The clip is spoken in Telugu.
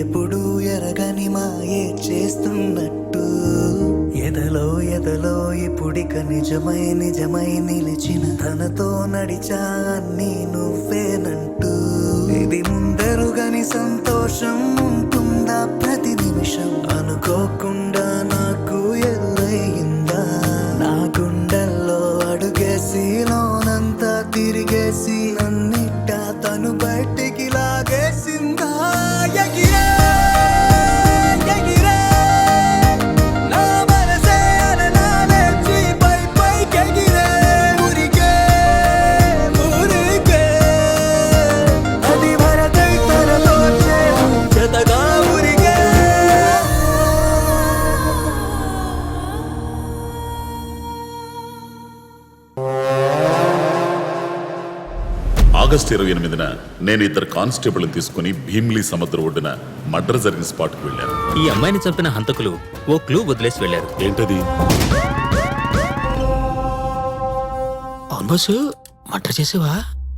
ఎప్పుడు ఎరగని మాయే చేస్తున్నట్టు ఎదలో ఎదలో ఇప్పుడిక నిజమై నిలిచిన తనతో నడిచా అన్నీ నువ్వేనంటూ ఇది ముందరుగని సంతోషం ఉంటుందా ప్రతి నిమిషం అనుకోకుండా నాకు ఎదురయ్యిందా నా గుండెల్లో అడుగేసి లోనంతా తిరిగేసి నన్నిట్ట తను బయటికి లాగేసిందా ఎగిరే ఎగిరే నా మనసే అలలాలేచి పై పైకెగిరే ఊరికే ఊరికే అది వరదై తనలో జతగా ఊరికే ఆగస్టు 28న నేను ఇద్దరు కానిస్టేబుల్ని తీసుకుని భీమ్లీ సముద్ర ఒడ్డున మర్డర్ జరిగిన స్పాట్కి వెళ్ళాను. ఈ అమ్మాయిని చంపిన హంతకులు ఓ క్లూ వదిలేసి వెళ్లారు. ఏంటది? అవును బాసు, మటర్ చేసేవా?